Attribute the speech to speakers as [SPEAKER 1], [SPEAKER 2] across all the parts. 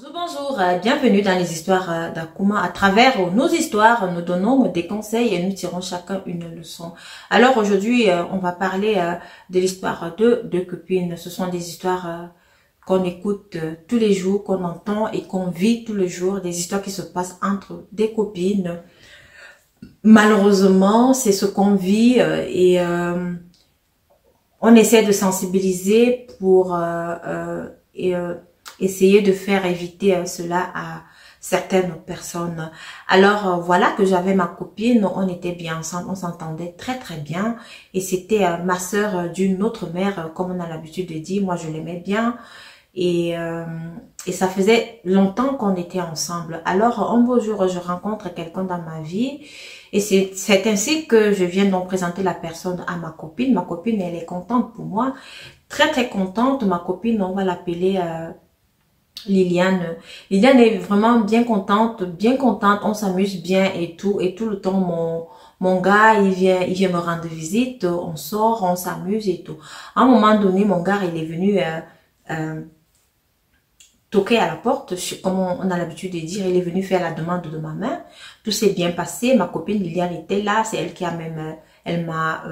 [SPEAKER 1] Bonjour, bonjour, bienvenue dans les histoires d'Akuma. À travers nos histoires, nous donnons des conseils et nous tirons chacun une leçon. Alors aujourd'hui, on va parler de l'histoire de deux copines. Ce sont des histoires qu'on écoute tous les jours, qu'on entend et qu'on vit tous les jours. Des histoires qui se passent entre des copines. Malheureusement, c'est ce qu'on vit et on essaie de sensibiliser pour essayer de faire éviter cela à certaines personnes. Alors voilà que j'avais ma copine, on était bien ensemble, on s'entendait très bien et c'était ma sœur d'une autre mère, comme on a l'habitude de dire. Moi je l'aimais bien et ça faisait longtemps qu'on était ensemble. Alors un beau jour je rencontre quelqu'un dans ma vie et c'est ainsi que je viens donc présenter la personne à ma copine. Ma copine, elle est contente pour moi, très contente. Ma copine, on va l'appeler Liliane. Liliane est vraiment bien contente, on s'amuse bien et tout le temps mon gars il vient me rendre visite, on sort, on s'amuse et tout. À un moment donné, mon gars il est venu toquer à la porte, comme on a l'habitude de dire. Il est venu faire la demande de ma main. Tout s'est bien passé, ma copine Liliane était là, c'est elle qui a même elle m'a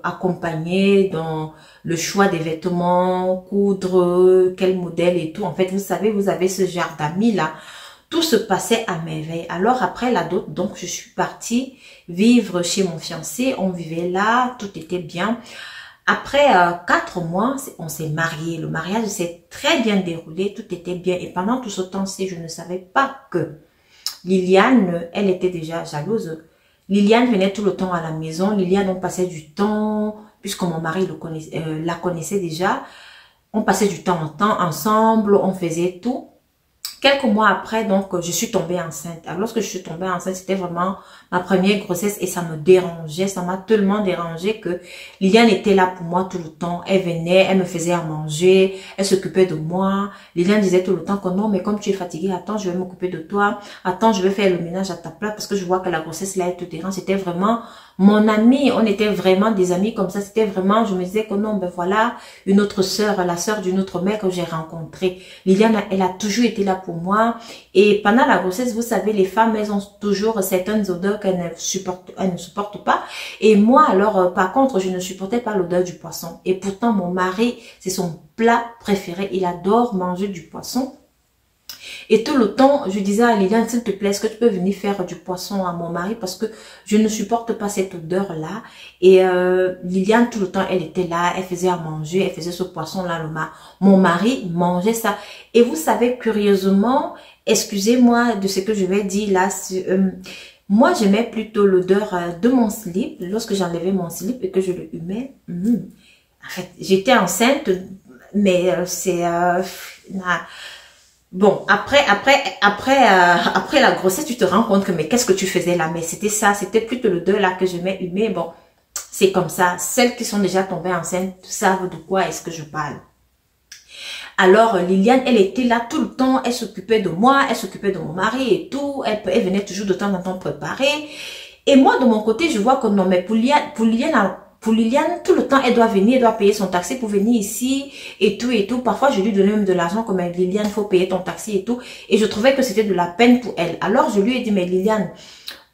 [SPEAKER 1] accompagnée dans le choix des vêtements, coudre, quel modèle et tout. En fait, vous savez, vous avez ce genre d'amis là. Tout se passait à merveille. Alors après la dot, donc je suis partie vivre chez mon fiancé. On vivait là, tout était bien. Après 4 mois, on s'est mariés. Le mariage s'est très bien déroulé, tout était bien. Et pendant tout ce temps-ci, je ne savais pas que Liliane, elle était déjà jalouse. Liliane venait tout le temps à la maison. Liliane, on passait du temps, puisque mon mari la connaissait déjà. On passait du temps ensemble, on faisait tout. Quelques mois après, donc, je suis tombée enceinte. Alors, lorsque je suis tombée enceinte, c'était vraiment ma première grossesse et ça me dérangeait. Ça m'a tellement dérangé que Liliane était là pour moi tout le temps. Elle venait, elle me faisait à manger, elle s'occupait de moi. Liliane disait tout le temps que non, mais comme tu es fatiguée, attends, je vais m'occuper de toi. Attends, je vais faire le ménage à ta place parce que je vois que la grossesse là, elle te dérange. C'était vraiment mon amie. On était vraiment des amis comme ça. C'était vraiment, je me disais que non, ben voilà, une autre sœur, la sœur d'une autre mère que j'ai rencontrée. Liliane, elle a toujours été là pour moi. Et pendant la grossesse, vous savez, les femmes, elles ont toujours certaines odeurs qu'elles ne supportent pas. Et moi, alors, par contre, je ne supportais pas l'odeur du poisson. Et pourtant, mon mari, c'est son plat préféré. Il adore manger du poisson. Et tout le temps, je disais à Liliane, s'il te plaît, est-ce que tu peux venir faire du poisson à mon mari parce que je ne supporte pas cette odeur-là. Et Liliane, tout le temps, elle était là, elle faisait à manger, elle faisait ce poisson-là. Mon mari mangeait ça. Et vous savez, curieusement, excusez-moi de ce que je vais dire là, moi, j'aimais plutôt l'odeur de mon slip. Lorsque j'enlevais mon slip et que je le humais, en fait, j'étais enceinte, mais bon, après la grossesse, tu te rends compte que, mais qu'est-ce que tu faisais là? Mais c'était ça, c'était plutôt l'odeur là que je m'ai humé. Bon, c'est comme ça. Celles qui sont déjà tombées enceintes savent de quoi est-ce que je parle. Alors, Liliane, elle était là tout le temps, elle s'occupait de moi, elle s'occupait de mon mari et tout. Elle venait toujours de temps en temps préparer. Et moi, de mon côté, je vois que non, mais pour Liliane, tout le temps, elle doit venir, elle doit payer son taxi pour venir ici et tout. Parfois, je lui donnais même de l'argent comme Liliane, il faut payer ton taxi et tout. Et je trouvais que c'était de la peine pour elle. Alors, je lui ai dit, mais Liliane,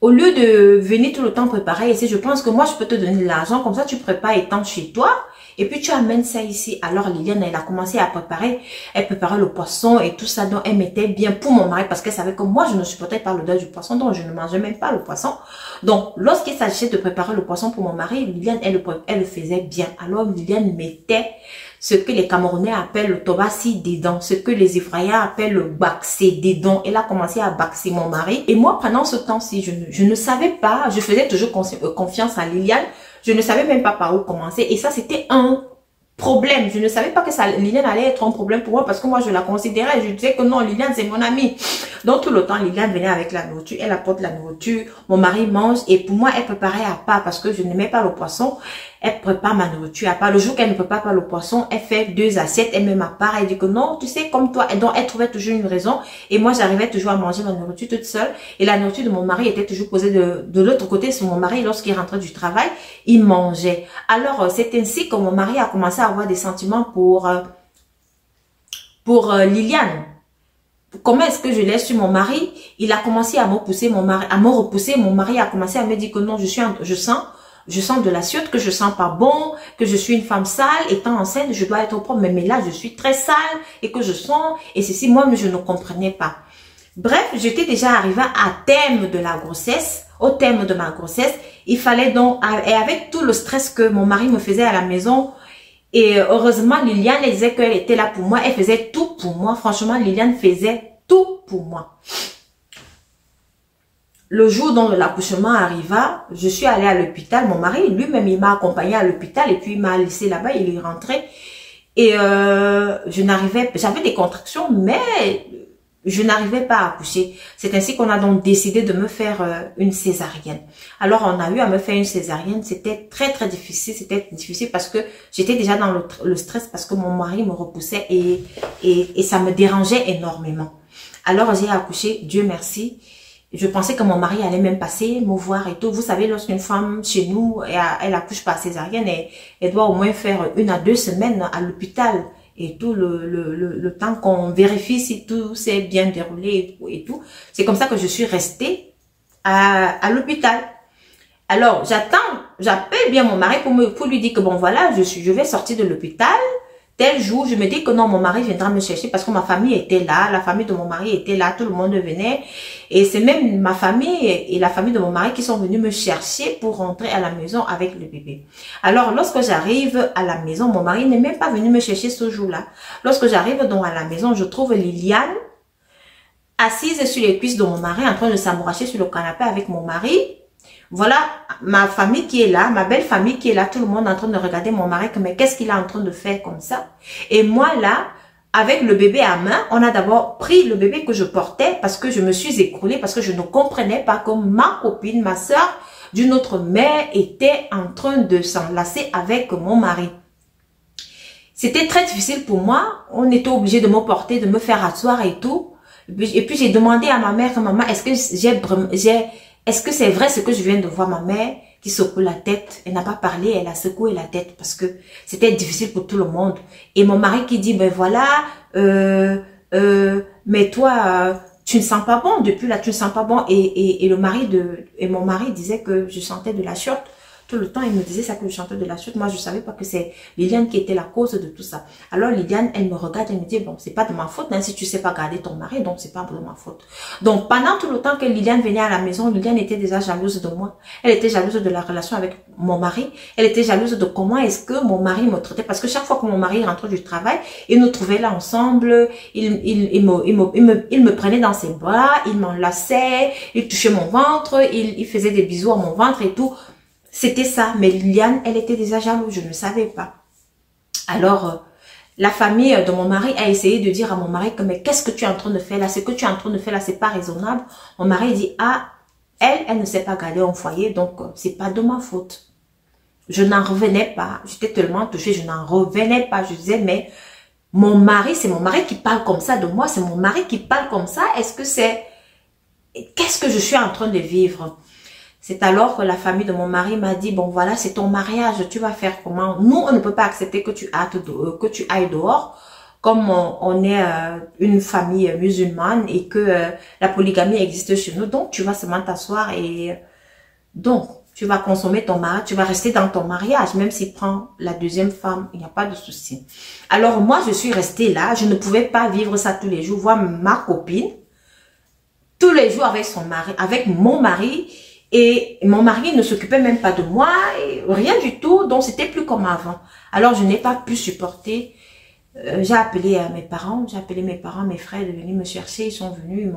[SPEAKER 1] au lieu de venir tout le temps préparer ici, je pense que moi, je peux te donner de l'argent. Comme ça, tu prépares étant chez toi. Et puis, tu amènes ça ici. Alors, Liliane, elle a commencé à préparer. Elle préparait le poisson et tout ça. Donc, elle mettait bien pour mon mari parce qu'elle savait que moi, je ne supportais pas l'odeur du poisson. Donc, je ne mangeais même pas le poisson. Donc, lorsqu'il s'agissait de préparer le poisson pour mon mari, Liliane, elle le faisait bien. Alors, Liliane mettait ce que les Camerounais appellent le tobassi dedans, ce que les Ivoiriens appellent le baxé dedans. Elle a commencé à baxer mon mari. Et moi, pendant ce temps-ci, je ne savais pas, je faisais toujours confiance à Liliane. Je ne savais même pas par où commencer. Et ça, c'était un problème. Je ne savais pas que Liliane allait être un problème pour moi parce que moi, je la considérais. Je disais que non, Liliane, c'est mon amie. Donc, tout le temps, Liliane venait avec la nourriture. Elle apporte la nourriture. Mon mari mange. Et pour moi, elle préparait à part parce que je n'aimais pas le poisson. Elle prépare ma nourriture à part. Le jour qu'elle ne prépare pas le poisson, elle fait 2 assiettes. Elle met ma part. Elle dit que non, tu sais, comme toi. Et donc, elle trouvait toujours une raison. Et moi, j'arrivais toujours à manger ma nourriture toute seule. Et la nourriture de mon mari était toujours posée de l'autre côté sur mon mari. Lorsqu'il rentrait du travail, il mangeait. Alors, c'est ainsi que mon mari a commencé à avoir des sentiments pour Liliane. comment est-ce que je l'ai su? Mon mari, il a commencé à me repousser, mon mari a commencé à me dire que non, je sens de la chiotte, que je sens pas bon, que je suis une femme sale, étant enceinte, je dois être propre, mais là, je suis très sale, et que je sens, et ceci, moi, je ne comprenais pas. Bref, j'étais déjà arrivée à terme de la grossesse, au terme de ma grossesse, il fallait donc, et avec tout le stress que mon mari me faisait à la maison, et heureusement, Liliane, elle disait qu'elle était là pour moi, elle faisait tout pour moi, franchement, Liliane faisait tout pour moi. Le jour dont l'accouchement arriva, je suis allée à l'hôpital. Mon mari, lui-même, il m'a accompagnée à l'hôpital et puis il m'a laissé là-bas, il est rentré. Et j'avais des contractions, mais je n'arrivais pas à accoucher. C'est ainsi qu'on a donc décidé de me faire une césarienne. Alors, on a eu à me faire une césarienne. C'était très, très difficile. C'était difficile parce que j'étais déjà dans le stress parce que mon mari me repoussait et ça me dérangeait énormément. Alors, j'ai accouché, Dieu merci. Je pensais que mon mari allait même passer, me voir et tout. Vous savez, lorsqu'une femme chez nous, elle accouche par césarienne, elle doit au moins faire 1 à 2 semaines à l'hôpital et tout le temps qu'on vérifie si tout s'est bien déroulé et tout. C'est comme ça que je suis restée à l'hôpital. Alors, j'appelle bien mon mari pour lui dire que bon voilà, je vais sortir de l'hôpital. Tel jour, je me dis que non, mon mari viendra me chercher parce que ma famille était là, la famille de mon mari était là, tout le monde venait. Et c'est même ma famille et la famille de mon mari qui sont venus me chercher pour rentrer à la maison avec le bébé. Alors, lorsque j'arrive à la maison, mon mari n'est même pas venu me chercher ce jour-là. Lorsque j'arrive donc à la maison, je trouve Liliane assise sur les cuisses de mon mari en train de s'amouracher sur le canapé avec mon mari. Voilà ma famille qui est là, ma belle famille qui est là, tout le monde en train de regarder mon mari, mais qu'est-ce qu'il est en train de faire comme ça? Et moi là, avec le bébé à main, on a d'abord pris le bébé que je portais parce que je me suis écroulée, parce que je ne comprenais pas que ma copine, ma soeur d'une autre mère était en train de s'enlacer avec mon mari. C'était très difficile pour moi, on était obligé de me porter, de me faire asseoir et tout. Et puis j'ai demandé à ma mère, maman, est-ce que c'est vrai ce que je viens de voir? Ma mère qui secoue la tête, elle n'a pas parlé, elle a secoué la tête parce que c'était difficile pour tout le monde. Et mon mari qui dit, ben voilà, mais toi, tu ne sens pas bon, depuis là, tu ne sens pas bon. Et mon mari disait que je sentais de la chiotte. Tout le temps, il me disait ça, que je chantais de la chute. Moi, je savais pas que c'est Liliane qui était la cause de tout ça. Alors, Liliane, elle me regarde, elle me dit, bon, c'est pas de ma faute, même si tu sais pas garder ton mari, donc c'est pas de ma faute. Donc, pendant tout le temps que Liliane venait à la maison, Liliane était déjà jalouse de moi. Elle était jalouse de la relation avec mon mari. Elle était jalouse de comment est-ce que mon mari me traitait. Parce que chaque fois que mon mari rentrait du travail, il nous trouvait là ensemble, il me prenait dans ses bras, il m'enlaçait, il touchait mon ventre, il faisait des bisous à mon ventre et tout. C'était ça, mais Liliane, elle était déjà jalouse, je ne savais pas. Alors, la famille de mon mari a essayé de dire à mon mari que, mais qu'est-ce que tu es en train de faire là? Ce que tu es en train de faire là, c'est pas raisonnable. Mon mari dit, ah, elle ne sait pas garder un foyer, donc c'est pas de ma faute. Je n'en revenais pas, j'étais tellement touchée, je n'en revenais pas. Je disais, mais mon mari, c'est mon mari qui parle comme ça de moi, c'est mon mari qui parle comme ça, est-ce que c'est... Qu'est-ce que je suis en train de vivre? C'est alors que la famille de mon mari m'a dit, bon voilà, c'est ton mariage, tu vas faire comment? Nous, on ne peut pas accepter que tu ailles dehors, comme on est une famille musulmane et que la polygamie existe chez nous. Donc, tu vas seulement t'asseoir et donc, tu vas consommer ton mariage, tu vas rester dans ton mariage, même s'il prend la deuxième femme, il n'y a pas de souci. Alors, moi, je suis restée là, je ne pouvais pas vivre ça tous les jours, voir ma copine, tous les jours avec son mari, avec mon mari. Et mon mari ne s'occupait même pas de moi, et rien du tout, donc c'était plus comme avant. Alors je n'ai pas pu supporter. J'ai appelé mes parents, mes frères de venir me chercher, ils sont venus,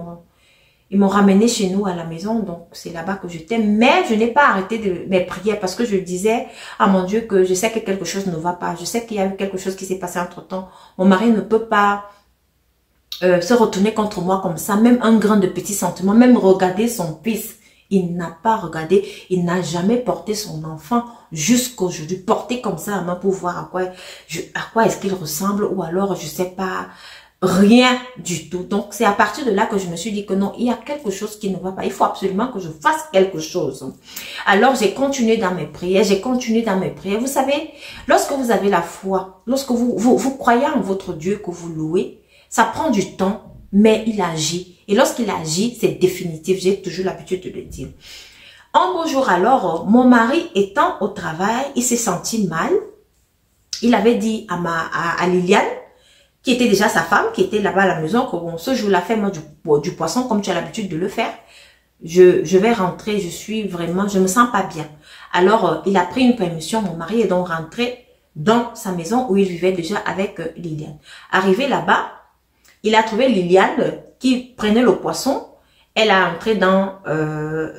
[SPEAKER 1] ils m'ont ramené chez nous à la maison, donc c'est là-bas que j'étais. Mais je n'ai pas arrêté de mes prières parce que je disais à mon Dieu que je sais que quelque chose ne va pas, je sais qu'il y a eu quelque chose qui s'est passé entre-temps. Mon mari ne peut pas se retourner contre moi comme ça, même un grain de petit sentiment, même regarder son fils. Il n'a pas regardé, il n'a jamais porté son enfant jusqu'aujourd'hui, porté comme ça à main pour voir à quoi est-ce qu'il ressemble, ou alors je sais pas, rien du tout. Donc c'est à partir de là que je me suis dit que non, il y a quelque chose qui ne va pas, il faut absolument que je fasse quelque chose. Alors j'ai continué dans mes prières, Vous savez, lorsque vous avez la foi, lorsque vous croyez en votre Dieu que vous louez, ça prend du temps mais il agit. Et lorsqu'il agit, c'est définitif. J'ai toujours l'habitude de le dire. Un beau jour alors, mon mari étant au travail, il s'est senti mal. Il avait dit à Liliane, qui était déjà sa femme, qui était là-bas à la maison, que bon, ce jour-là, fais-moi du poisson comme tu as l'habitude de le faire. Je vais rentrer, je me sens pas bien. Alors, il a pris une permission, mon mari est donc rentré dans sa maison où il vivait déjà avec Liliane. Arrivé là-bas, il a trouvé Liliane qui prenait le poisson. Elle a entré dans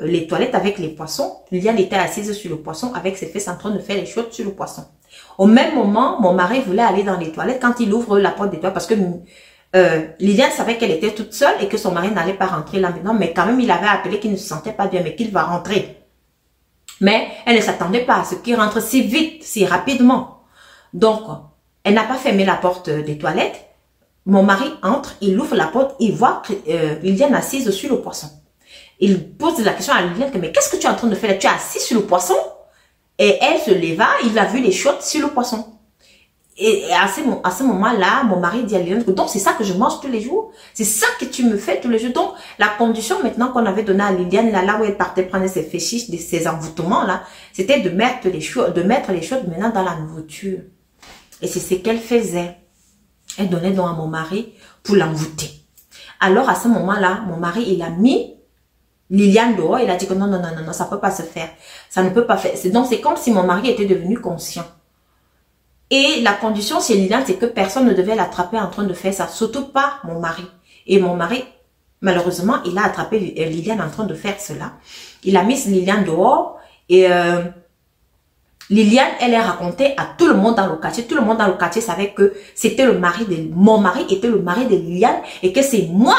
[SPEAKER 1] les toilettes avec les poissons. Liliane était assise sur le poisson avec ses fesses en train de faire les choses sur le poisson. Au même moment, mon mari voulait aller dans les toilettes quand il ouvre la porte des toilettes parce que Liliane savait qu'elle était toute seule et que son mari n'allait pas rentrer là maintenant, mais quand même il avait appelé qu'il ne se sentait pas bien, mais qu'il va rentrer. Mais elle ne s'attendait pas à ce qu'il rentre si vite, si rapidement. Donc, elle n'a pas fermé la porte des toilettes. Mon mari entre, il ouvre la porte, il voit Liliane assise sur le poisson. Il pose la question à Liliane, mais qu'est-ce que tu es en train de faire là? Tu es assise sur le poisson? Et elle se leva, il a vu les chiottes sur le poisson. Et à ce moment-là, mon mari dit à Liliane, donc c'est ça que je mange tous les jours? C'est ça que tu me fais tous les jours? Donc, la condition maintenant qu'on avait donnée à Liliane, là où elle partait prendre ses fétiches, ses envoûtements, là, c'était de mettre les chiottes maintenant dans la nourriture. Et c'est ce qu'elle faisait. Elle donnait donc à mon mari pour l'envoûter. Alors, à ce moment-là, mon mari, il a mis Liliane dehors. Il a dit que non, ça peut pas se faire. Ça ne peut pas faire. Donc, c'est comme si mon mari était devenu conscient. Et la condition chez Liliane, c'est que personne ne devait l'attraper en train de faire ça. Surtout pas mon mari. Et mon mari, malheureusement, il a attrapé Liliane en train de faire cela. Il a mis Liliane dehors et Liliane, elle est racontée à tout le monde dans le quartier. Tout le monde dans le quartier savait que c'était le mari de... Mon mari était le mari de Liliane et que c'est moi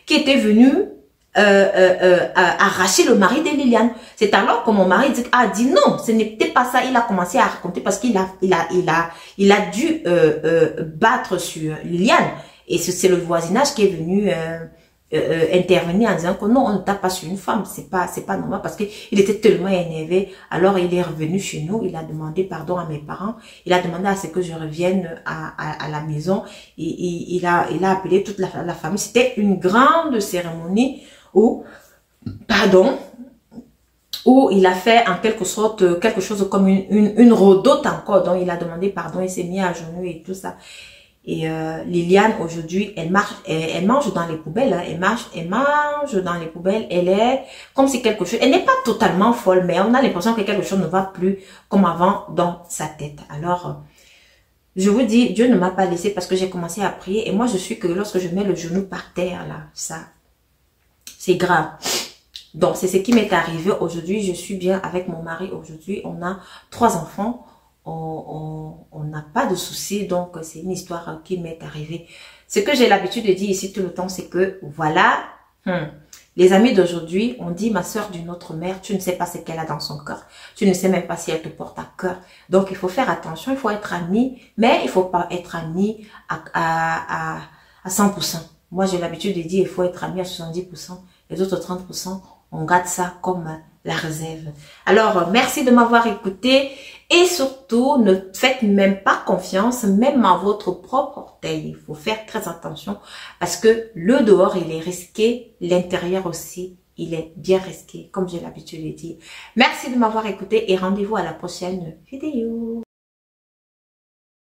[SPEAKER 1] qui étais venue arracher le mari de Liliane. C'est alors que mon mari a dit non, ce n'était pas ça. Il a commencé à raconter parce qu'il a dû battre sur Liliane. Et c'est le voisinage qui est venu intervenir en disant que non, on ne tape pas sur une femme, c'est pas normal parce que il était tellement énervé. Alors il est revenu chez nous, il a demandé pardon à mes parents, il a demandé à ce que je revienne à la maison. Il a appelé toute la famille. C'était une grande cérémonie où il a fait en quelque sorte quelque chose comme une redoute encore. Donc il a demandé pardon, il s'est mis à genoux et tout ça. Et Liliane aujourd'hui, elle mange dans les poubelles, hein. Elle mange dans les poubelles. Elle est comme si quelque chose, elle n'est pas totalement folle, mais on a l'impression que quelque chose ne va plus comme avant dans sa tête. Alors, je vous dis, Dieu ne m'a pas laissé parce que j'ai commencé à prier. Et moi, je suis que lorsque je mets le genou par terre, là, ça, c'est grave. Donc, c'est ce qui m'est arrivé aujourd'hui. Je suis bien avec mon mari aujourd'hui. On a 3 enfants. On n'a pas de soucis, donc c'est une histoire qui m'est arrivée. Ce que j'ai l'habitude de dire ici tout le temps, c'est que voilà, les amis d'aujourd'hui, on dit ma soeur d'une autre mère, tu ne sais pas ce qu'elle a dans son cœur, tu ne sais même pas si elle te porte à cœur. Donc il faut faire attention, il faut être ami, mais il faut pas être ami à 100%. Moi j'ai l'habitude de dire il faut être ami à 70%, les autres 30%, on garde ça comme la réserve. Alors, merci de m'avoir écouté et surtout, ne faites même pas confiance, même à votre propre orteil. Il faut faire très attention parce que le dehors, il est risqué, l'intérieur aussi, il est bien risqué, comme j'ai l'habitude de dire. Merci de m'avoir écouté et rendez-vous à la prochaine vidéo.